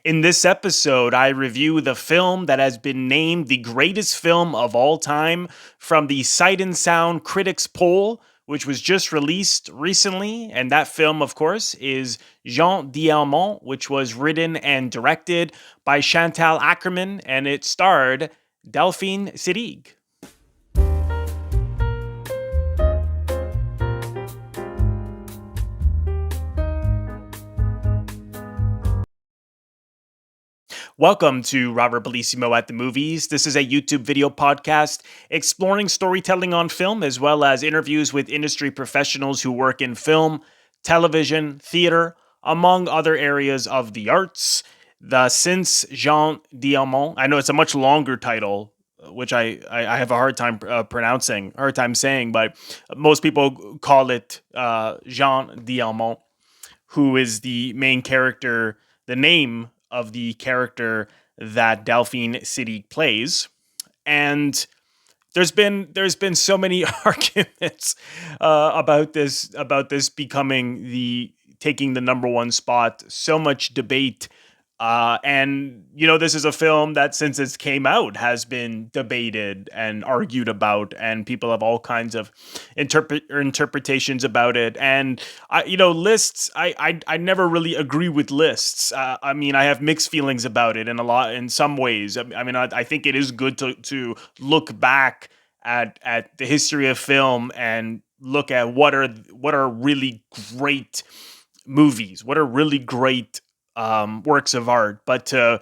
In this episode, I review the film that has been named the greatest film of all time from the Sight and Sound Critics Poll, which was just released recently. And that film, of course, is Jeanne Dielman, which was written and directed by Chantal Ackerman, and it starred Delphine Seyrig. Welcome to Robert Bellissimo at the Movies. This is a YouTube video podcast exploring storytelling on film, as well as interviews with industry professionals who work in film, television, theater, among other areas of the arts. The Since Jean Diamant, I know it's a much longer title, which I have a hard time hard time saying, but most people call it Jean Diamant, who is the main character, the name of the character that Delphine Seyrig plays. And there's been so many arguments about this becoming the taking the number one spot. So much debate, and this is a film that since it came out has been debated and argued about, and people have all kinds of interpretations about it. And lists. I never really agree with lists. I mean, I have mixed feelings about it in some ways. I think it is good to look back at the history of film and look at what are really great movies, what are really great works of art. But to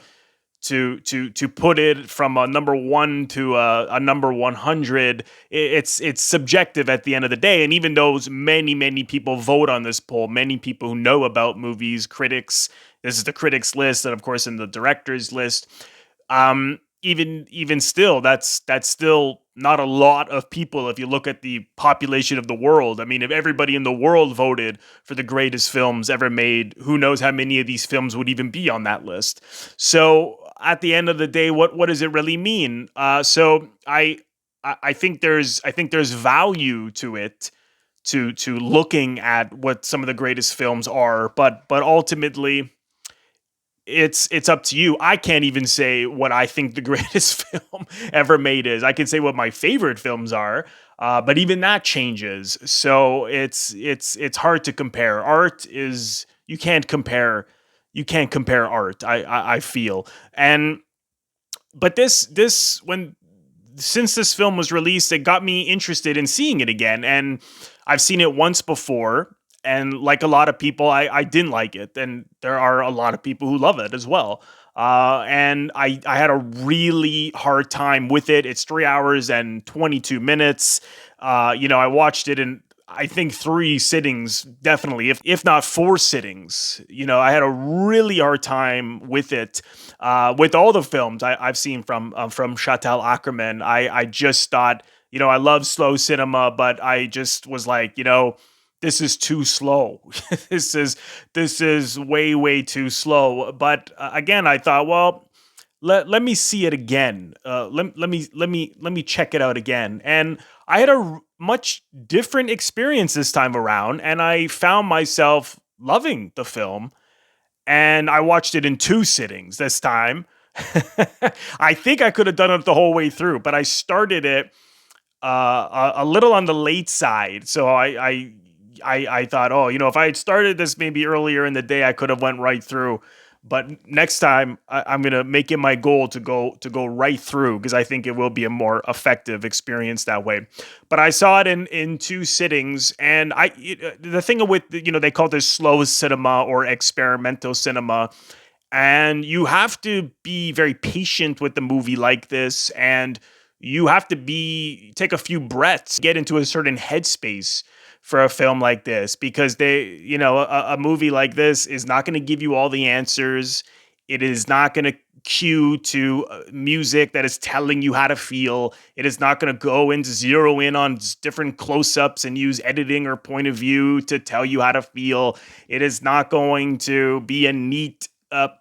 put it from a number one to a number 100, it's subjective at the end of the day. And even though many people vote on this poll, many people who know about movies, critics, this is the critics list, and of course in the directors list. Even still, that's still not a lot of people if you look at the population of the world. I mean, if everybody in the world voted for the greatest films ever made, who knows how many of these films would even be on that list. So at the end of the day, what does it really mean? So I think there's value to it, to looking at what some of the greatest films are, but ultimately it's up to you. I can't even say what I think the greatest film ever made is. I can say what my favorite films are, but even that changes. So it's hard to compare. Art is you can't compare art. I feel. And but this when since this film was released, it got me interested in seeing it again. And I've seen it once before, and like a lot of people, I didn't like it. And there are a lot of people who love it as well. And I had a really hard time with it. It's 3 hours and 22 minutes. I watched it in, I think, 3 sittings, definitely, if not 4 sittings. I had a really hard time with it. With all the films I've seen from Chantal Ackerman, I just thought, I love slow cinema, but I just was like, this is too slow. this is way too slow. But again, I thought, well, let me see it again. Let me check it out again. And I had a much different experience this time around, and I found myself loving the film. And I watched it in 2 sittings this time. I think I could have done it the whole way through, but I started it a little on the late side. So I thought, oh, if I had started this maybe earlier in the day, I could have went right through. But next time, I'm gonna make it my goal to go right through, because I think it will be a more effective experience that way. But I saw it in 2 sittings, and the thing with they call this slow cinema or experimental cinema, and you have to be very patient with the movie like this, and you have to take a few breaths, get into a certain headspace for a film like this, because a movie like this is not going to give you all the answers. It is not going to cue to music that is telling you how to feel. It is not going to go and zero in on different close-ups and use editing or point of view to tell you how to feel. It is not going to be a neat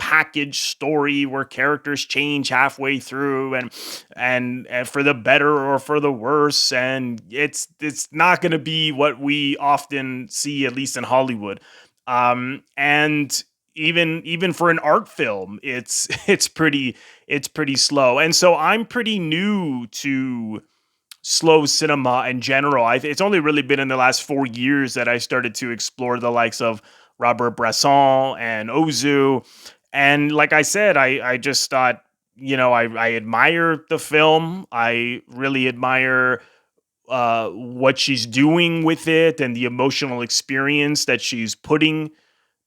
package story where characters change halfway through and for the better or for the worse. And it's not going to be what we often see, at least in Hollywood. And even for an art film, it's pretty slow. And so I'm pretty new to slow cinema in general. It's only really been in the last 4 years that I started to explore the likes of Robert Bresson and Ozu. And like I said, I just thought, I admire the film. I really admire what she's doing with it and the emotional experience that she's putting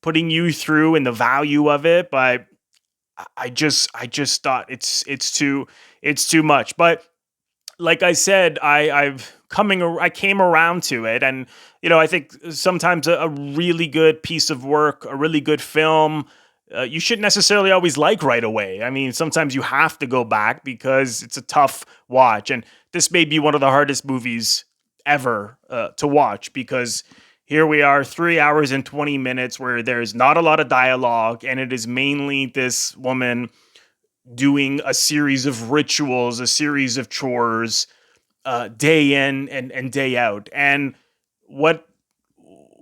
you through and the value of it. But I just thought it's too much. But like I said, I came around to it, and I think sometimes a really good piece of work, a really good film, you shouldn't necessarily always like right away. I mean, sometimes you have to go back because it's a tough watch, and this may be one of the hardest movies ever to watch because here we are, 3 hours and 20 minutes, where there's not a lot of dialogue, and it is mainly this woman doing a series of rituals, a series of chores, day in and day out. And what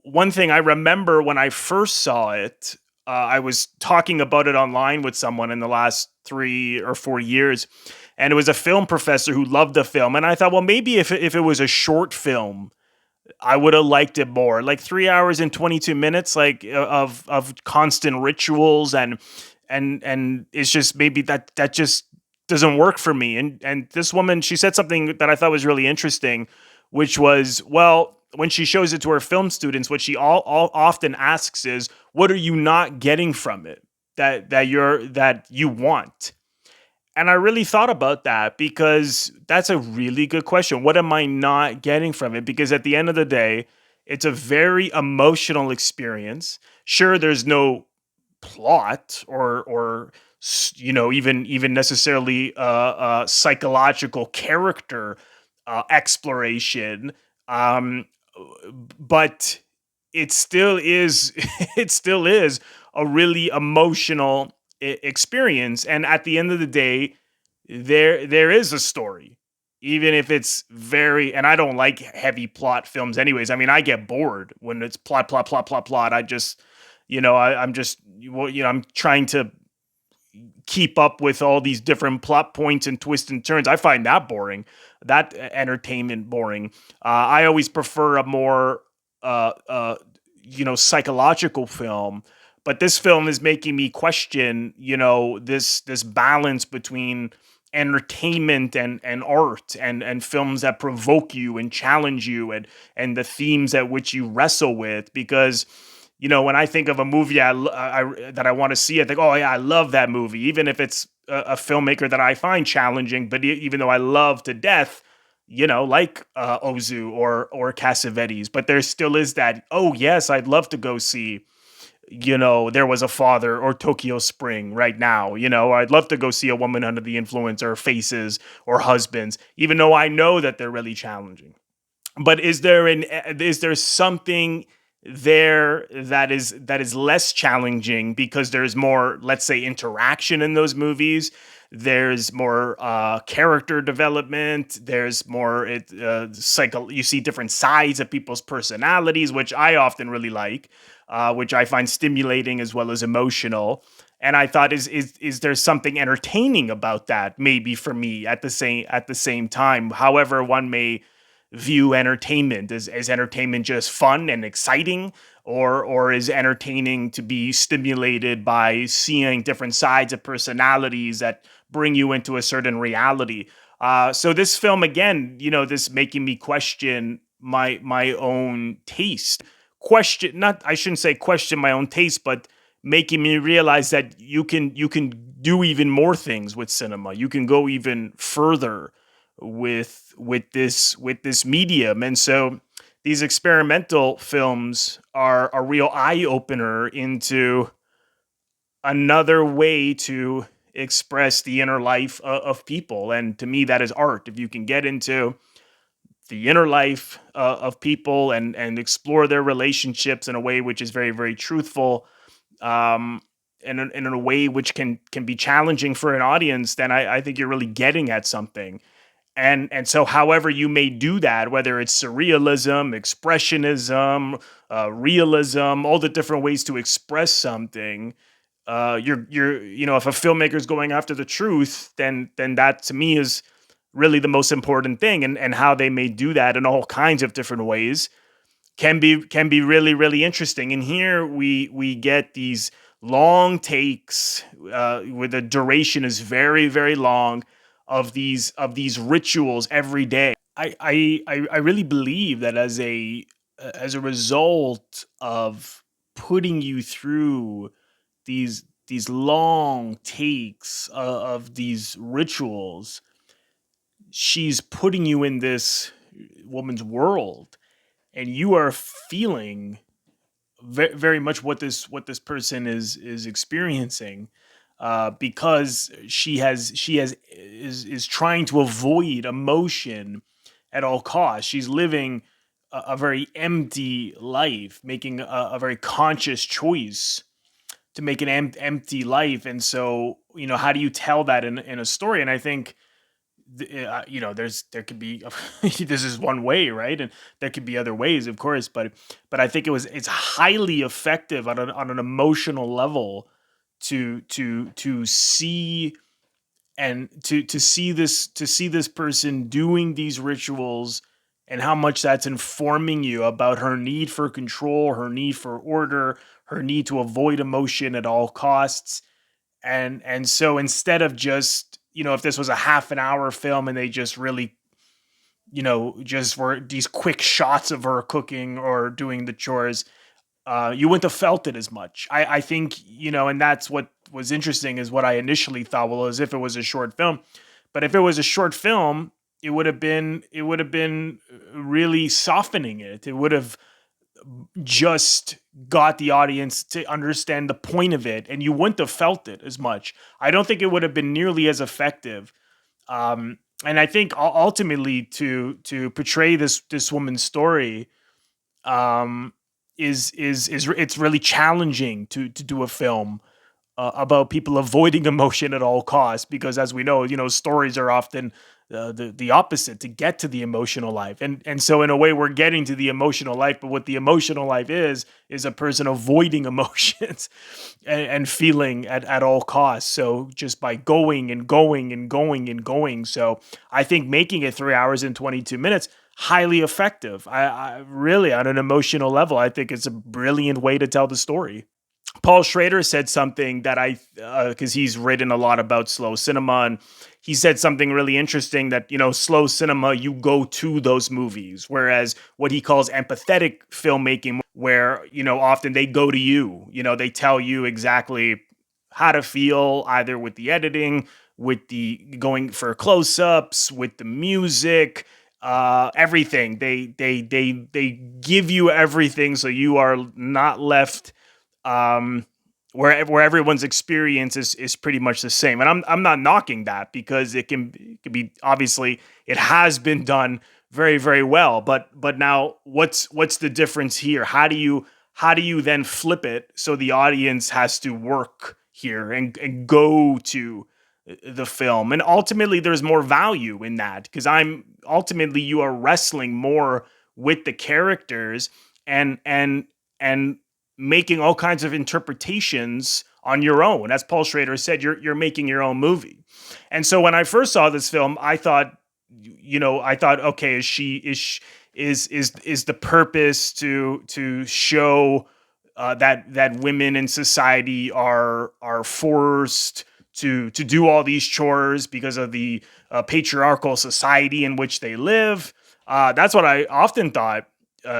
one thing I remember when I first saw it, I was talking about it online with someone in the last 3 or 4 years, and it was a film professor who loved the film. And I thought, well, maybe if it was a short film, I would have liked it more. Like 3 hours and 22 minutes, like of constant rituals and it's just maybe that just doesn't work for me. And this woman, she said something that I thought was really interesting, which was, well, when she shows it to her film students, what she all often asks is, what are you not getting from it that you want? And I really thought about that because that's a really good question. What am I not getting from it? Because at the end of the day, it's a very emotional experience. Sure, there's no plot or even necessarily psychological character exploration, um, but it still is it still is a really emotional experience. And at the end of the day, there is a story, even if it's very. And I don't like heavy plot films, anyways. I mean, I get bored when it's plot, plot, plot, plot, plot. I just, I'm just, well, I'm trying to keep up with all these different plot points and twists and turns. I find that boring, that entertainment boring. I always prefer a more, psychological film. But this film is making me question, this balance between entertainment and art and films that provoke you and challenge you and the themes at which you wrestle with. Because when I think of a movie that I want to see, I think, oh yeah, I love that movie, even if it's a filmmaker that I find challenging. But even though I love to death, like Ozu or Cassavetes, but there still is that. Oh yes, I'd love to go see. There Was a Father or Tokyo Spring right now. I'd love to go see A Woman Under the Influence or Faces or Husbands, even though I know that they're really challenging. But is there something there that is less challenging because there's more, let's say, interaction in those movies? There's more character development. There's more you see different sides of people's personalities, which I often really like, which I find stimulating as well as emotional. And I thought, is there something entertaining about that? Maybe for me at the same time. However, one may view entertainment. Is entertainment just fun and exciting, or is entertaining to be stimulated by seeing different sides of personalities that bring you into a certain reality? So this film, again, this making me question my own taste. Question, not, I shouldn't say question my own taste, but making me realize that you can do even more things with cinema. You can go even further with this medium. And so these experimental films are a real eye opener into another way to express the inner life of people. And to me, that is art. If you can get into the inner life of people and explore their relationships in a way which is very, very truthful, um, and in a way which can be challenging for an audience, then I think you're really getting at something. And so however you may do that, whether it's surrealism, expressionism, realism, all the different ways to express something, if a filmmaker is going after the truth, then that to me is really the most important thing. And how they may do that in all kinds of different ways can be really really interesting. And here we get these long takes where the duration is very very long of these rituals every day. I really believe that as a result of putting you through these long takes of these rituals, she's putting you in this woman's world, and you are feeling very much what this person is experiencing, because she has is trying to avoid emotion at all costs. She's living a very empty life, making a very conscious choice to make an empty life. And so, how do you tell that in a story? And I think there could be this is one way, right? And there could be other ways, of course, but I think it's highly effective on an emotional level to see and to see this person doing these rituals, and how much that's informing you about her need for control, her need for order, her need to avoid emotion at all costs. And so instead of just, if this was a half an hour film and they just really, just were these quick shots of her cooking or doing the chores, you wouldn't have felt it as much. I think, and that's what was interesting, is what I initially thought, well, as if it was a short film. But if it was a short film, it would have been really softening it. It would have just got the audience to understand the point of it, and you wouldn't have felt it as much. I don't think it would have been nearly as effective. And I think ultimately to portray this woman's story, um, is it's really challenging to do a film about people avoiding emotion at all costs, because as we know, stories are often the opposite, to get to the emotional life. And so in a way we're getting to the emotional life, but what the emotional life is a person avoiding emotions and feeling at all costs. So just by going and going and going and going. So I think making it 3 hours and 22 minutes, highly effective. I really, on an emotional level, I think it's a brilliant way to tell the story. Paul Schrader said something that because he's written a lot about slow cinema, and he said something really interesting, that, slow cinema, you go to those movies, whereas what he calls empathetic filmmaking, where, often they go to you, they tell you exactly how to feel, either with the editing, with the going for close-ups, with the music, everything. They give you everything, so you are not left um, where everyone's experience is pretty much the same. And I'm not knocking that, because it can be, obviously it has been done very very well. But now what's the difference here? How do you then flip it so the audience has to work here and go to the film, and ultimately there's more value in that, because ultimately you are wrestling more with the characters, and making all kinds of interpretations on your own. As Paul Schrader said, you're making your own movie. And so when I first saw this film, I thought, okay, is the purpose to show that women in society are forced to do all these chores because of the patriarchal society in which they live. That's what I often thought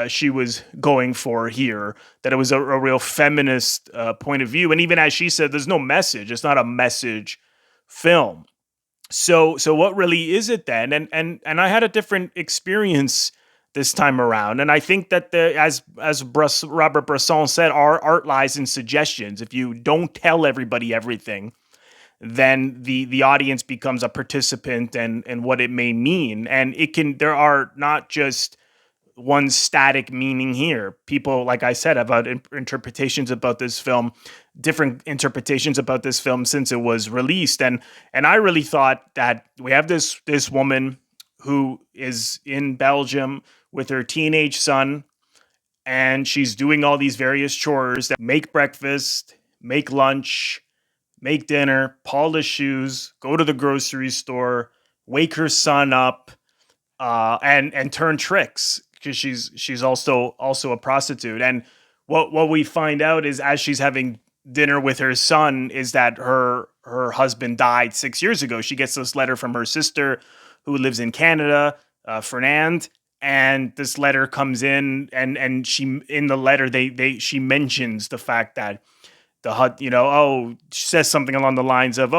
she was going for here, that it was a real feminist point of view. And even as she said, there's no message. It's not a message film. So what really is it then? And I had a different experience this time around. And I think that Robert Bresson said, our art lies in suggestions. If you don't tell everybody everything, then the audience becomes a participant and what it may mean. And there are not just one static meaning here. People, like I said, about interpretations about this film, different interpretations about this film since it was released. And I really thought that we have this woman who is in Belgium with her teenage son, and she's doing all these various chores that make breakfast, make lunch, make dinner, polish shoes, go to the grocery store, wake her son up, and turn tricks because she's also a prostitute. And what we find out is as she's having dinner with her son is that her husband died 6 years ago. She gets this letter from her sister who lives in Canada, Fernand. And this letter comes in, and she in the letter she mentions the fact that she says something along the lines of,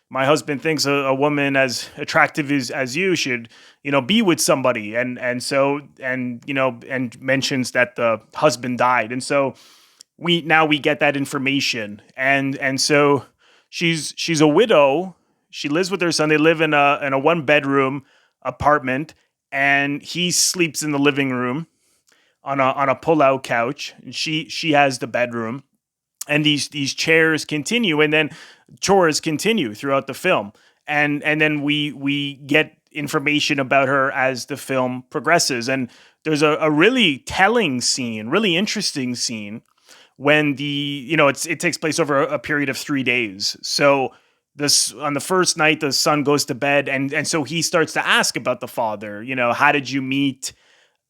my husband thinks a woman as attractive as you should, be with somebody. And mentions that the husband died. And so we get that information. And so she's a widow. She lives with her son. They live in a 1-bedroom apartment, and he sleeps in the living room on a pull-out couch. And she has the bedroom. And these chairs continue, and then chores continue throughout the film, and then we get information about her as the film progresses. And there's a really telling scene, really interesting scene when it takes place over a period of 3 days. So this on the first night, the son goes to bed, and so he starts to ask about the father. How did you meet?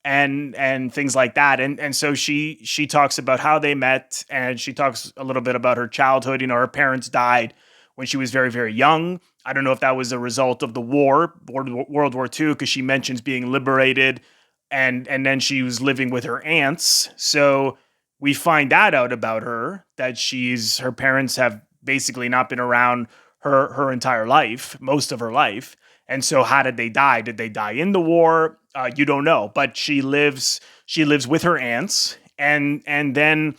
And things like that. And so she talks about how they met, and she talks a little bit about her childhood. Her parents died when she was very, very young. I don't know if that was a result of the World War II, because she mentions being liberated, and then she was living with her aunts. So we find that out about her, that her parents have basically not been around her entire life, most of her life. And so how did they die? Did they die in the war? You don't know, but she lives with her aunts, and then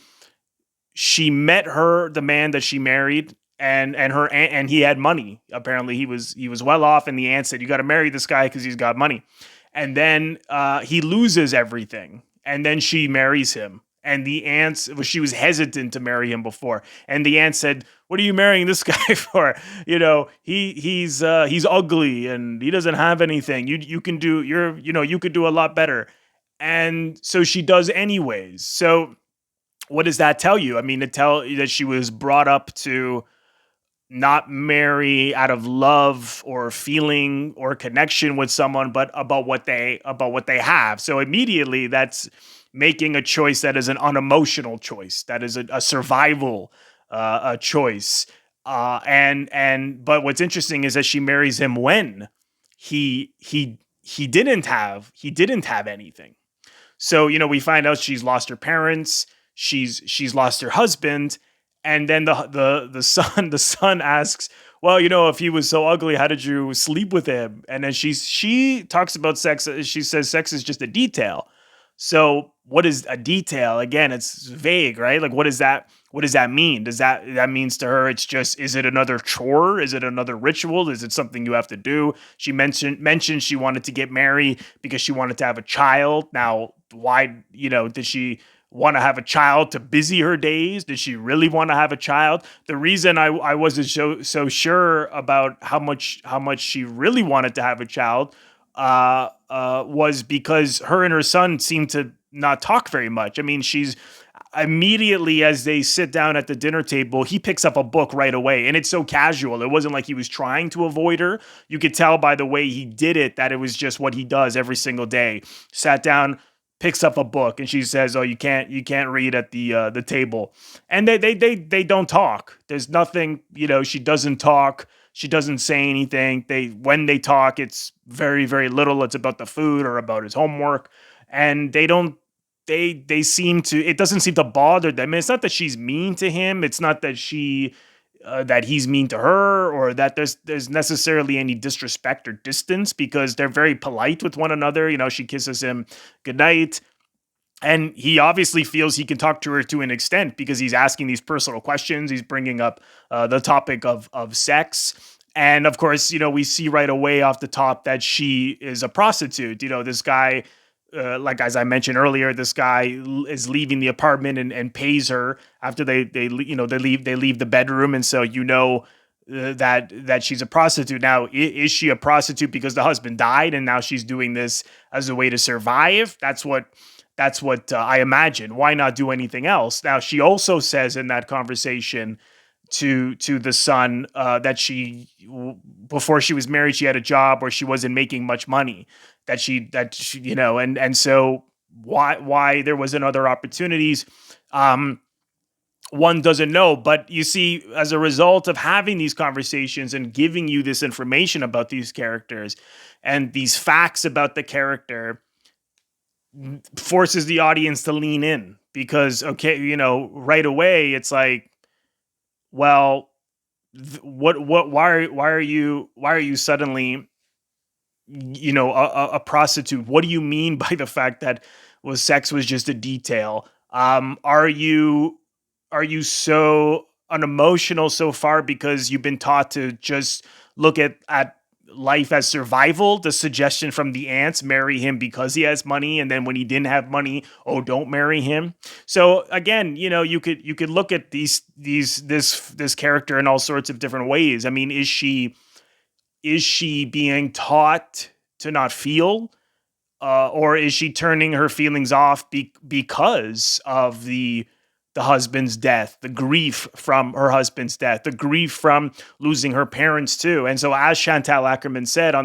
she met the man that she married, and her aunt, and he had money. Apparently he was well off, and the aunt said, you got to marry this guy because he's got money. And then he loses everything, and then she marries him. And the aunt, she was hesitant to marry him before. And the aunt said, what are you marrying this guy for? He's ugly, and he doesn't have anything. You can do, you could do a lot better. And so she does anyways. So what does that tell you? I mean, it tell that she was brought up to not marry out of love or feeling or connection with someone, but about what they have. So immediately that's making a choice that is an unemotional choice, that is a survival a choice. But what's interesting is that she marries him when he didn't have anything. So we find out she's lost her parents, she's lost her husband, and then the son asks, well, if he was so ugly, how did you sleep with him? And then she talks about sex. She says sex is just a detail. So what is a detail? Again, it's vague, right? Like, what does that mean? Does that means to her, it's just, is it another chore? Is it another ritual? Is it something you have to do? She mentioned she wanted to get married because she wanted to have a child. Now, why, did she want to have a child to busy her days? Did she really want to have a child? The reason I wasn't so sure about how much she really wanted to have a child was because her and her son seemed to not talk very much. I mean, she's immediately, as they sit down at the dinner table, he picks up a book right away, and it's so casual. It wasn't like he was trying to avoid her. You could tell by the way he did it that it was just what he does every single day. Sat down, picks up a book, and she says, "Oh, you can't read at the table." And they don't talk. There's nothing, she doesn't talk. She doesn't say anything. When they talk, it's very, very little. It's about the food or about his homework. And they seem to, it doesn't seem to bother them. And it's not that she's mean to him. It's not that that he's mean to her, or that there's necessarily any disrespect or distance, because they're very polite with one another. She kisses him goodnight. And he obviously feels he can talk to her to an extent because he's asking these personal questions. He's bringing up the topic of sex. And of course, we see right away off the top that she is a prostitute. This guy, like as I mentioned earlier, this guy is leaving the apartment and pays her after they leave the bedroom. And so, that she's a prostitute. Now, is she a prostitute because the husband died and now she's doing this as a way to survive? That's what I imagine. Why not do anything else? Now, she also says in that conversation to the son that before she was married, she had a job where she wasn't making much money. That she and so why there wasn't other opportunities. One doesn't know, but you see, as a result of having these conversations and giving you this information about these characters and these facts about the character, forces the audience to lean in because, okay, right away it's like, well, why are you suddenly, a prostitute? What do you mean by the fact that sex was just a detail? Are you so unemotional so far because you've been taught to just look at life as survival? The suggestion from the aunts, marry him because he has money, and then when he didn't have money, oh, don't marry him. So again, you could look at this character in all sorts of different ways. I mean, is she being taught to not feel? Or is she turning her feelings off because of the husband's death, the grief from her husband's death, the grief from losing her parents too? And so, as Chantal Ackerman said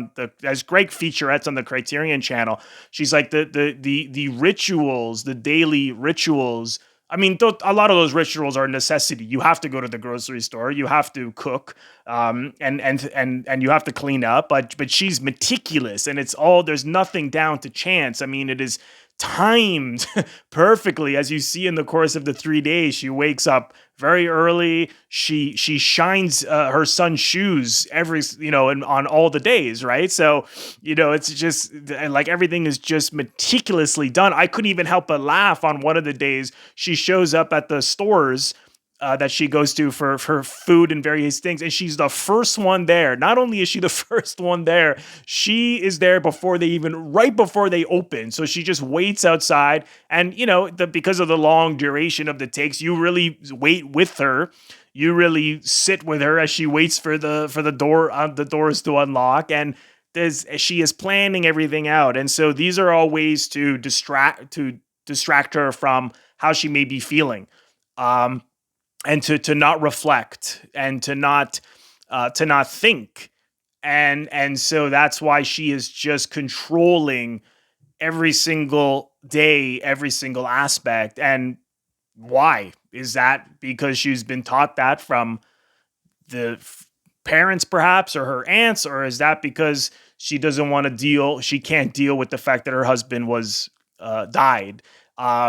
as great featurettes on the Criterion Channel, she's like the rituals, the daily rituals. I mean, a lot of those rituals are a necessity. You have to go to the grocery store, you have to cook, and you have to clean up. But she's meticulous, and there's nothing down to chance. I mean, it is timed perfectly, as you see in the course of the 3 days. She wakes up very early. She shines her son's shoes on all the days, right? So it's just like everything is just meticulously done. I couldn't even help but laugh on one of the days. She shows up at the stores that she goes to for food and various things, and she's the first one there. Not only is she the first one there, she is there right before they open. So she just waits outside, and because of the long duration of the takes, you really wait with her. You really sit with her as she waits for the doors to unlock, and she is planning everything out. And so these are all ways to distract her from how she may be feeling. And to not reflect and to not think. And so that's why she is just controlling every single day, every single aspect. And why is that? Because she's been taught that from the parents perhaps, or her aunts? Or is that because she can't deal with the fact that her husband was died?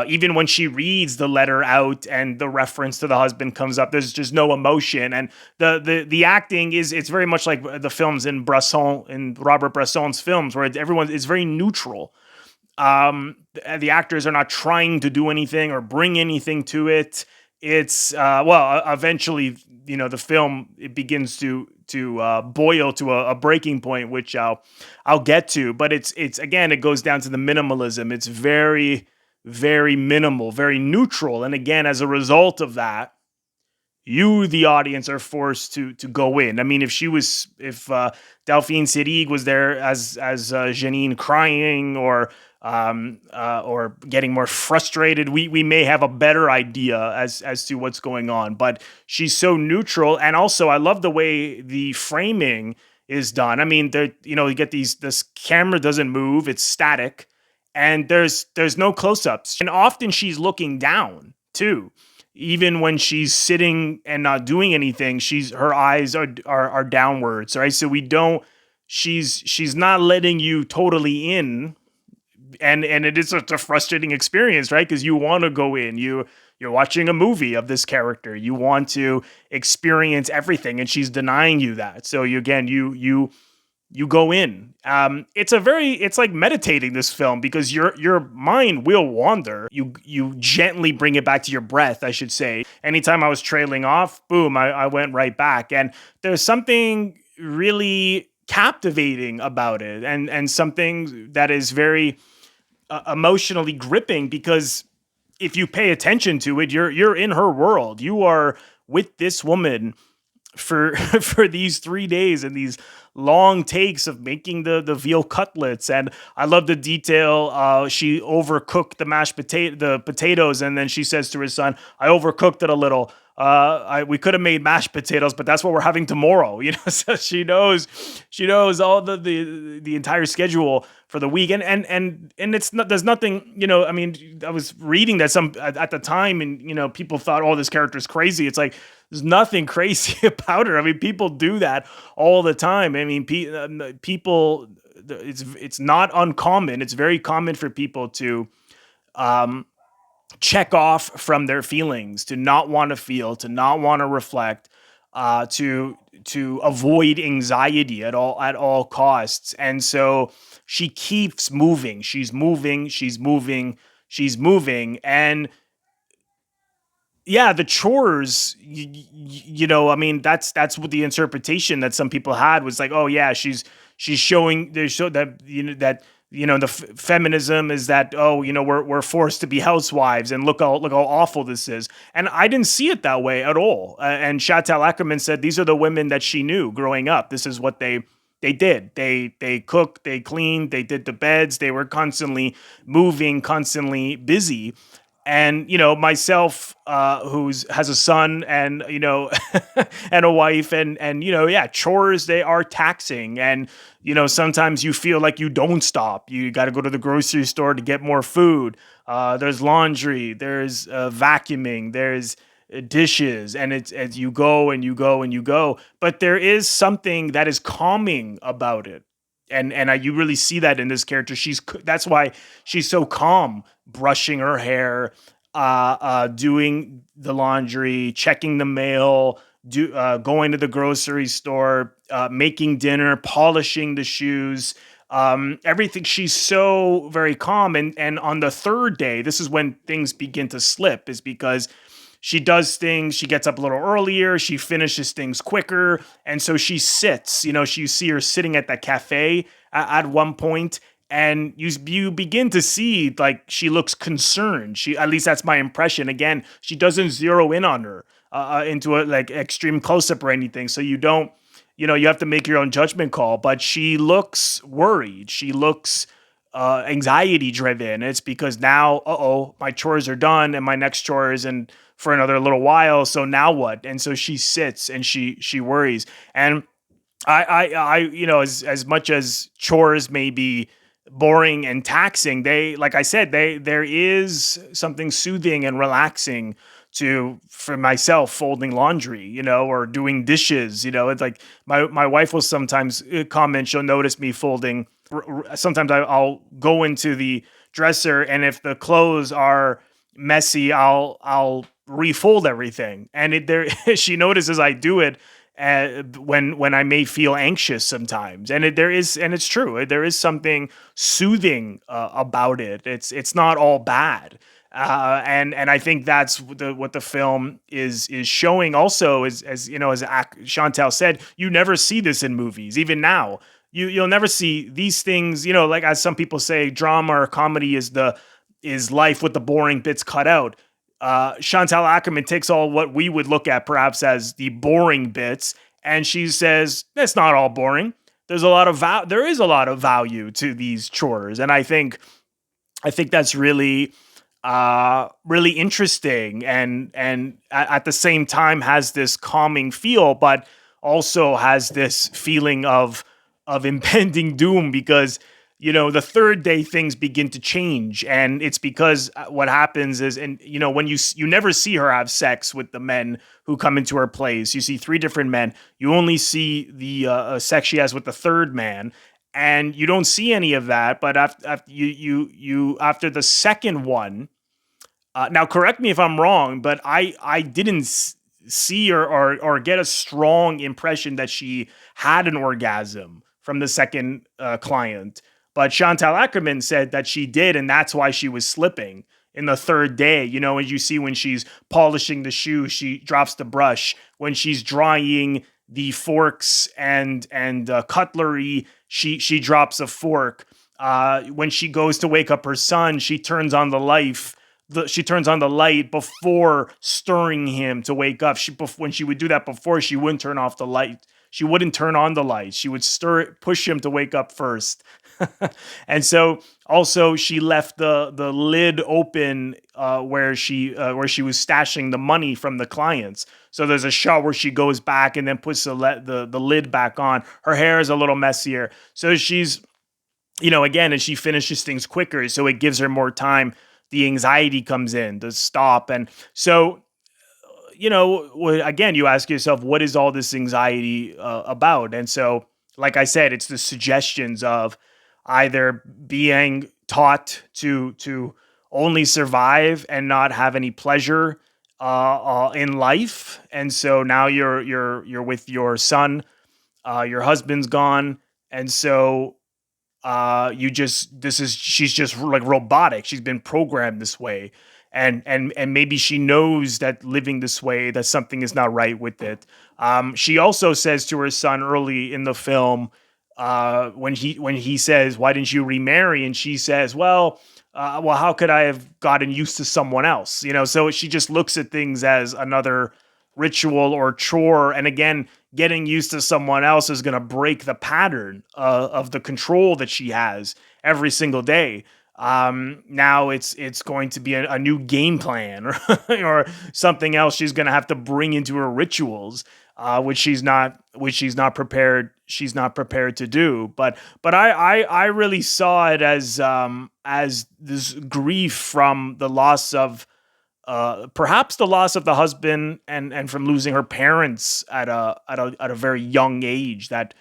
Even when she reads the letter out and the reference to the husband comes up, there's just no emotion. And the acting it's very much like the films in Robert Bresson's films, where everyone is very neutral. The actors are not trying to do anything or bring anything to it. It's eventually, the film, it begins to boil to a breaking point, which I'll get to. But it's again, it goes down to the minimalism. It's very, very minimal, very neutral. And again, as a result of that, you, the audience, are forced to go in. I mean, if Delphine Seyrig was there as Janine, crying or getting more frustrated, we may have a better idea as to what's going on. But she's so neutral, and also I love the way the framing is done. I mean, you get this camera doesn't move; it's static. And there's no close-ups. And often she's looking down too. Even when she's sitting and not doing anything, her eyes are downwards, right? So she's not letting you totally in. And it is such a frustrating experience, right? Because you want to go in. You're watching a movie of this character. You want to experience everything, and she's denying you that. So you go in. It's like meditating, this film, because your mind will wander. You gently bring it back to your breath, I should say. Anytime I was trailing off, boom, I went right back. And there's something really captivating about it, and something that is very emotionally gripping, because if you pay attention to it, you're in her world. You are with this woman for for these 3 days and these long takes of making the veal cutlets. And I love the detail. She overcooked the potatoes, and then she says to her son, "I overcooked it a little. We could have made mashed potatoes, but that's what we're having tomorrow." So she knows all the entire schedule for the week. And it's not, there's nothing, I mean, I was reading that some at the time, and people thought, "Oh, this character is crazy." It's like, there's nothing crazy about her. I mean, people do that all the time. I mean, people, it's not uncommon. It's very common for people to um, check off from their feelings, to not want to feel, to not want to reflect, to avoid anxiety at all costs. And so she keeps moving. She's moving. She's moving. She's moving. And yeah, the chores, I mean, that's what the interpretation that some people had was like, "Oh yeah, she's showing, they show that, the feminism is that, oh, we're forced to be housewives, and look how awful this is." And I didn't see it that way at all. And Chantal Ackerman said these are the women that she knew growing up. This is what they did. They cooked, they cleaned, they did the beds. They were constantly moving, constantly busy. And myself, who's has a son, and and a wife, and yeah, chores, they are taxing. And sometimes you feel like you don't stop. You got to go to the grocery store to get more food. There's laundry, there's vacuuming, there's dishes, and it's as you go and you go and you go. But there is something that is calming about it. You really see that in this character. That's why she's so calm, brushing her hair, doing the laundry, checking the mail, going to the grocery store, making dinner, polishing the shoes, everything. She's so very calm. And on the third day, this is when things begin to slip, is because she does things, she gets up a little earlier, she finishes things quicker, and so she sits. You see her sitting at that cafe at one point, and you begin to see, like, she looks concerned. At least that's my impression. Again, she doesn't zero in on her into a like extreme close up or anything, so you don't, you have to make your own judgment call. But she looks worried. She looks anxiety driven. It's because now, my chores are done, and my next chore isn't for another little while. So now what? And so she sits and she worries. And as much as chores may be boring and taxing, like I said, there is something soothing and relaxing for myself, folding laundry, or doing dishes. It's like my wife will sometimes comment. She'll notice me folding. Sometimes I'll go into the dresser, and if the clothes are messy, I'll refold everything. And she notices I do it when I may feel anxious sometimes. And it's true. There is something soothing about it. It's not all bad. And I think that's what the film is showing. Also, as Chantal said, you never see this in movies. Even now, you'll never see these things. Like, as some people say, drama or comedy is life with the boring bits cut out. Chantal Ackerman takes all what we would look at perhaps as the boring bits, and she says that's not all boring. There is a lot of value to these chores, and I think that's really really interesting, and at the same time has this calming feel, but also has this feeling of impending doom, because the third day things begin to change. And it's because what happens is, and when you never see her have sex with the men who come into her place. You see 3 different men. You only see the sex she has with the third man, and you don't see any of that. But after the second one, now correct me if I'm wrong, but I didn't see or get a strong impression that she had an orgasm from the second client. But Chantal Ackerman said that she did, and that's why she was slipping in the third day. As you see, when she's polishing the shoe, she drops the brush. When she's drying the forks and cutlery, she drops a fork. When she goes to wake up her son, she turns on the she turns on the light before stirring him to wake up. When she would do that before, she wouldn't turn off the light. She wouldn't turn on the light. She would push him to wake up first. And so also she left the lid open where she was stashing the money from the clients. So there's a shot where she goes back and then puts the lid back on. Her hair is a little messier. So she's, again, and she finishes things quicker. So it gives her more time. The anxiety comes in to stop. And so, again, you ask yourself, what is all this anxiety about? And so, like I said, it's the suggestions of either being taught to only survive and not have any pleasure in life. And so now you're with your son, your husband's gone, and so she's just like robotic. She's been programmed this way. And maybe she knows that living this way, that something is not right with it. She also says to her son early in the film, when he says, "Why didn't you remarry?" And she says, well, how could I have gotten used to someone else? So she just looks at things as another ritual or chore. And again, getting used to someone else is going to break the pattern of the control that she has every single day. Now it's going to be a new game plan or something else she's going to have to bring into her rituals, which she's not prepared. She's not prepared to do. But I really saw it as this grief from the loss of perhaps the loss of the husband and from losing her parents at a very young age, that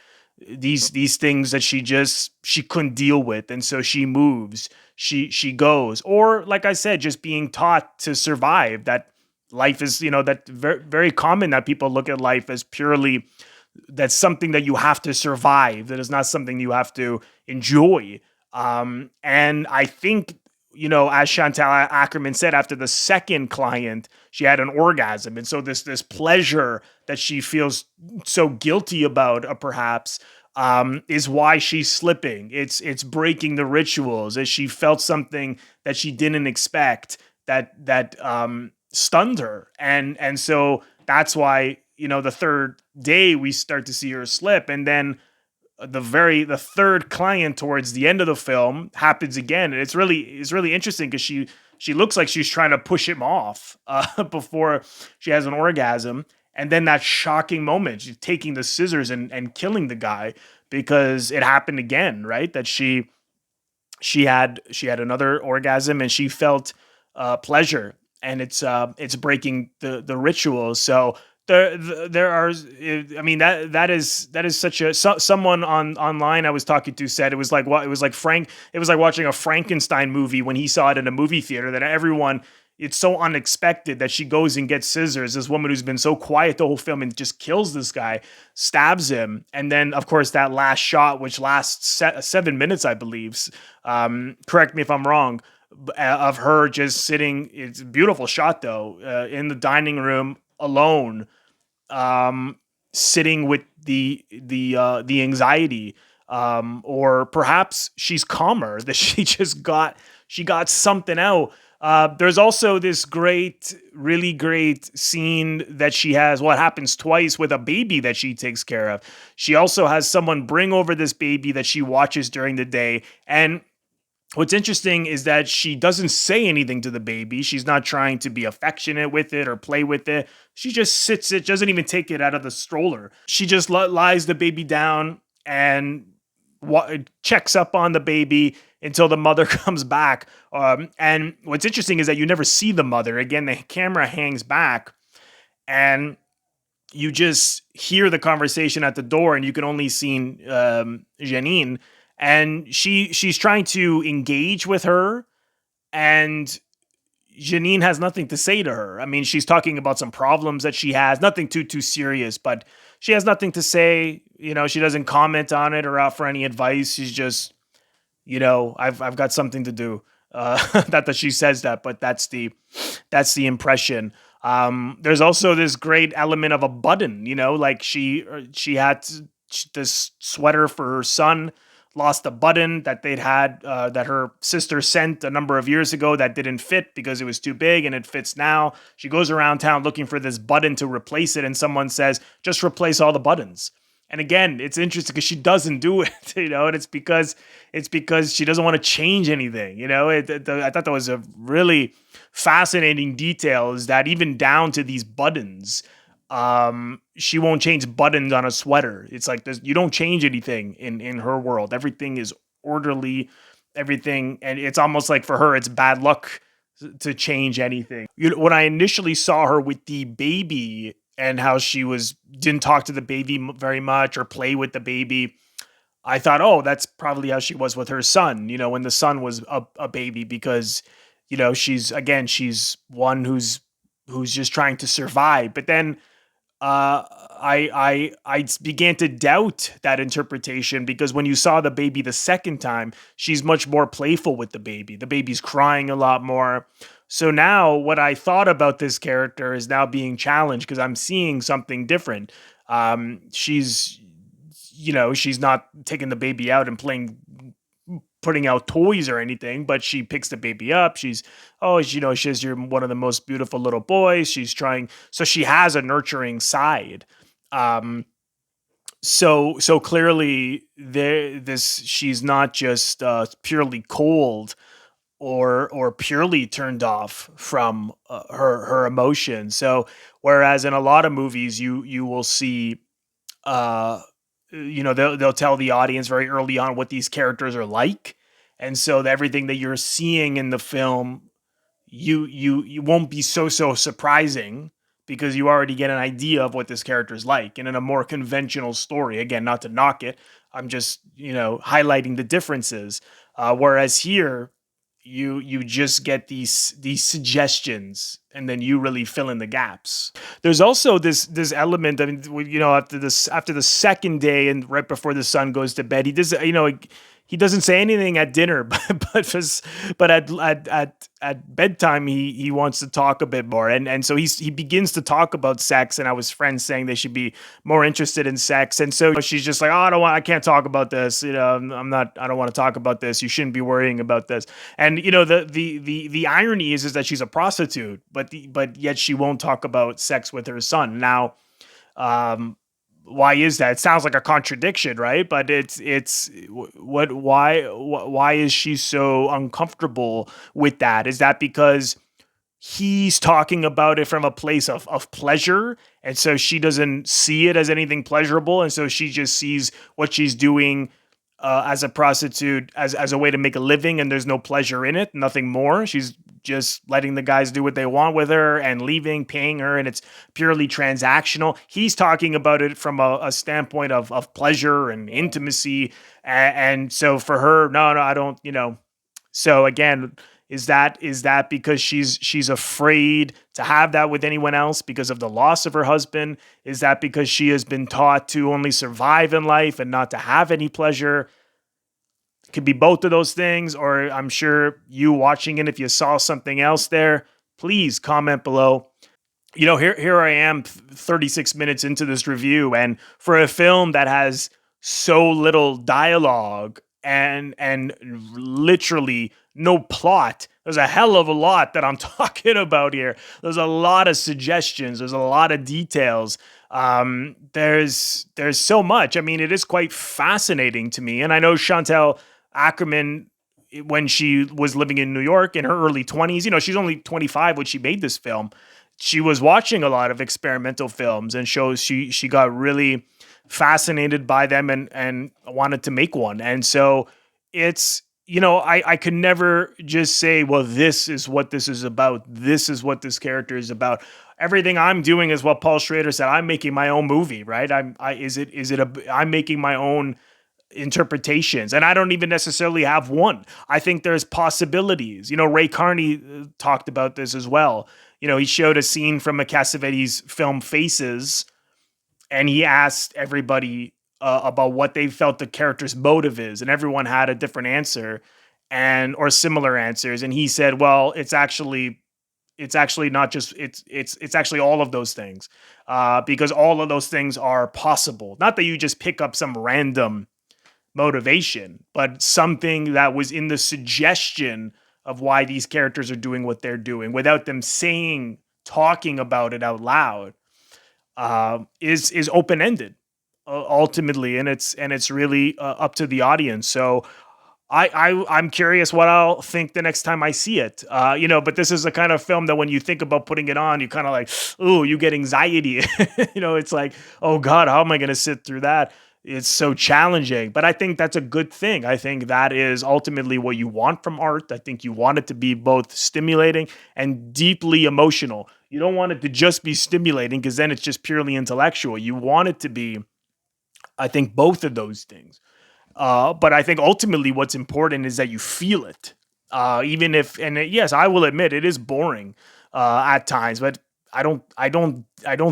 these things that she couldn't deal with, and so she moves, she goes, or like I said, just being taught to survive, that life is, that very, very common, that people look at life as purely, that's something that you have to survive, that is not something you have to enjoy. And I think, as Chantal Ackerman said, after the second client, she had an orgasm. And so this pleasure that she feels so guilty about, perhaps, is why she's slipping. It's breaking the rituals, as she felt something that she didn't expect that stunned her. And so that's why, the third day we start to see her slip. And then the third client towards the end of the film happens again. And it's really interesting, because she looks like she's trying to push him off before she has an orgasm. And then that shocking moment, she's taking the scissors and killing the guy, because it happened again, right? That she had another orgasm, and she felt pleasure, and it's breaking the ritual. So there are, I mean, that is such a, someone online I was talking to said it was like watching a Frankenstein movie when he saw it in a movie theater, that everyone, it's so unexpected that she goes and gets scissors, this woman who's been so quiet the whole film, and just kills this guy, stabs him. And then of course that last shot, which lasts 7 minutes, I believe, correct me if I'm wrong, of her just sitting, it's a beautiful shot though, in the dining room alone, sitting with the anxiety, or perhaps she's calmer, that she got something out. There's also this really great scene that she has. Well, it happens twice, with a baby that she takes care of. She also has someone bring over this baby that she watches during the day. And what's interesting is that she doesn't say anything to the baby. She's not trying to be affectionate with it or play with it. She just sits it, doesn't even take it out of the stroller. She just lies the baby down and checks up on the baby until the mother comes back. And what's interesting is that you never see the mother. Again, the camera hangs back, and you just hear the conversation at the door, and you can only see Jeannine. And she's trying to engage with her, and Jeannine has nothing to say to her. I mean, she's talking about some problems that she has, nothing too serious, but she has nothing to say. She doesn't comment on it or offer any advice. She's just, I've got something to do. Not that she says that, but that's the impression. There's also this great element of a button, like she had this sweater for her son, lost a button that they'd had that her sister sent a number of years ago that didn't fit because it was too big, and it fits now. She goes around town looking for this button to replace it, and someone says, just replace all the buttons. And again, it's interesting because she doesn't do it, and it's because she doesn't want to change anything. I thought that was a really fascinating detail, is that even down to these buttons, she won't change buttons on a sweater. It's like you don't change anything in her world. Everything is orderly, everything, and it's almost like for her, it's bad luck to change anything. When I initially saw her with the baby and how she didn't talk to the baby very much or play with the baby, I thought, oh, that's probably how she was with her son, when the son was a baby, because, she's one who's just trying to survive. But then I began to doubt that interpretation, because when you saw the baby the second time, she's much more playful with the baby. The baby's crying a lot more. So now what I thought about this character is now being challenged, because I'm seeing something different. She's not taking the baby out and putting out toys or anything, but she picks the baby up. She's you're one of the most beautiful little boys. She's trying, so she has a nurturing side. So clearly she's not just purely cold or purely turned off from her emotions. So whereas in a lot of movies you will see, they'll tell the audience very early on what these characters are like, and so everything that you're seeing in the film, you won't be so surprising, because you already get an idea of what this character is like. And in a more conventional story, again, not to knock it, I'm just highlighting the differences. Whereas here, you just get these suggestions, and then you really fill in the gaps. There's also this element. I mean, after the second day and right before the son goes to bed, he doesn't say anything at dinner, but at bedtime he wants to talk a bit more, and so he begins to talk about sex, and I was friends saying they should be more interested in sex, and so she's just like, oh, I can't talk about this, I don't want to talk about this. You shouldn't be worrying about this, and the irony is that she's a prostitute, but yet she won't talk about sex with her son. Now, why is that? It sounds like a contradiction, right? But why is she so uncomfortable with that? Is that because he's talking about it from a place of pleasure, and so she doesn't see it as anything pleasurable, and so she just sees what she's doing as a prostitute as a way to make a living, and there's no pleasure in it, nothing more. She's just letting the guys do what they want with her and leaving, paying her, and it's purely transactional. He's talking about it from a standpoint of pleasure and intimacy, and so for her, no, I don't. So again, is that because she's afraid to have that with anyone else because of the loss of her husband? Is that because she has been taught to only survive in life and not to have any pleasure? It could be both of those things, or I'm sure you watching it, if you saw something else there, please comment below. Here I am 36 minutes into this review, and for a film that has so little dialogue and literally no plot, there's a hell of a lot that I'm talking about here. There's a lot of suggestions. There's a lot of details. There's so much. I mean, it is quite fascinating to me. And I know Chantal Ackerman, when she was living in New York in her early 20s, she's only 25 when she made this film. She was watching a lot of experimental films and shows. She got really fascinated by them and wanted to make one. And so it's, I could never just say, well, this is what this is about. This is what this character is about. Everything I'm doing is what Paul Schrader said. I'm making my own movie, right? I'm making my own interpretations, and I don't even necessarily have one. I think there's possibilities. Ray Carney talked about this as well. He showed a scene from a Cassavetes film Faces, and he asked everybody about what they felt the character's motive is, and everyone had a different answer or similar answers. And he said, well, it's actually not just, it's actually all of those things, because all of those things are possible. Not that you just pick up some random motivation, but something that was in the suggestion of why these characters are doing what they're doing without them talking about it out loud, is open ended ultimately, and it's really up to the audience. So I'm curious what I'll think the next time I see it. But this is the kind of film that when you think about putting it on, you kind of like, ooh, you get anxiety. It's like, oh God, how am I going to sit through that? It's so challenging, but I think that's a good thing. I think that is ultimately what you want from art. I think you want it to be both stimulating and deeply emotional. You don't want it to just be stimulating because then it's just purely intellectual. You want it to be, I think, both of those things. But I think ultimately what's important is that you feel it. Even if, and yes, I will admit it is boring at times, but I don't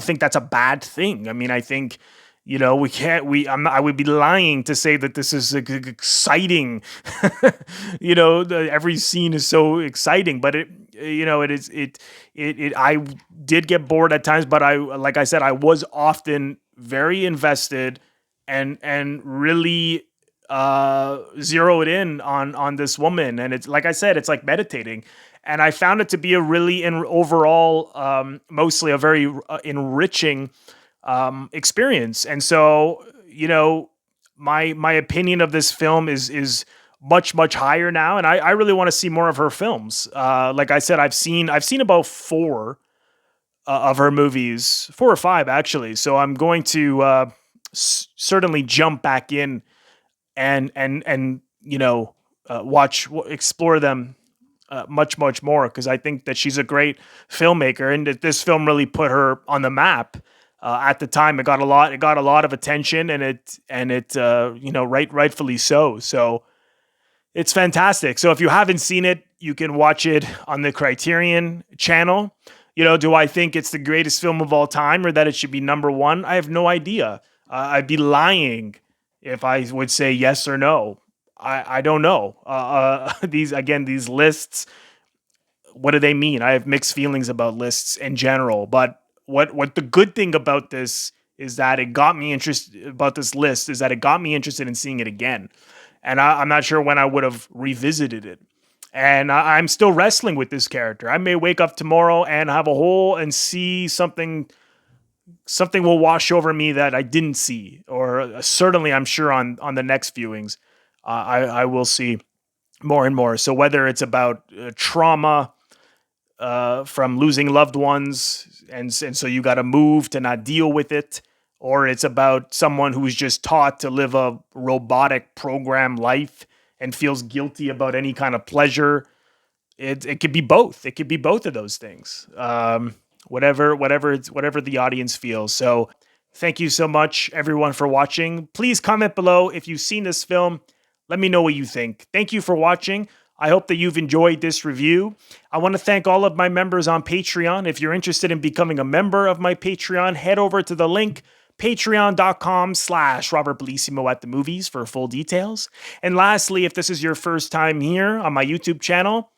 think that's a bad thing. I mean, I think, we can't, I would be lying to say that this is exciting. Every scene is so exciting, but I did get bored at times, but like I said, I was often very invested and really zero it in on this woman, and it's like I said, it's like meditating, and I found it to be a really overall mostly a very enriching experience. And so my opinion of this film is much higher now, and I really want to see more of her films. Like I said, I've seen about four of her movies, 4 or 5 actually, so I'm going to certainly jump back in and explore them much more, because I think that she's a great filmmaker, and that this film really put her on the map. At the time, it got a lot of attention, and it rightfully so. So it's fantastic. So if you haven't seen it, you can watch it on the Criterion channel. Do I think it's the greatest film of all time, or that it should be number one? I have no idea. I'd be lying if I would say yes or no. I don't know. These lists, what do they mean? I have mixed feelings about lists in general, but what the good thing about this is that it got me interested about this list is that it got me interested in seeing it again. And I'm not sure when I would have revisited it. And I'm still wrestling with this character. I may wake up tomorrow and have and see something will wash over me that I didn't see, or certainly I'm sure on the next viewings, I will see more and more. So whether it's about trauma from losing loved ones, and so you got to move to not deal with it, or it's about someone who's just taught to live a robotic program life and feels guilty about any kind of pleasure. It could be both. It could be both of those things. Whatever the audience feels. So thank you so much, everyone, for watching. Please comment below if you've seen this film. Let me know what you think. Thank you for watching. I hope that you've enjoyed this review. I want to thank all of my members on Patreon. If you're interested in becoming a member of my Patreon, head over to the link patreon.com/Robert Bellissimo at the movies for full details. And lastly, if this is your first time here on my YouTube channel,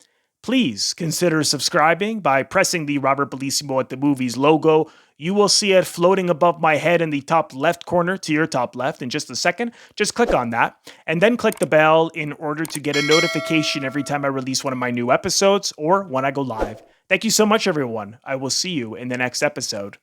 please consider subscribing by pressing the Robert Bellissimo at the movies logo. You will see it floating above my head in the top left corner to your top left in just a second. Just click on that and then click the bell in order to get a notification every time I release one of my new episodes or when I go live. Thank you so much, everyone. I will see you in the next episode.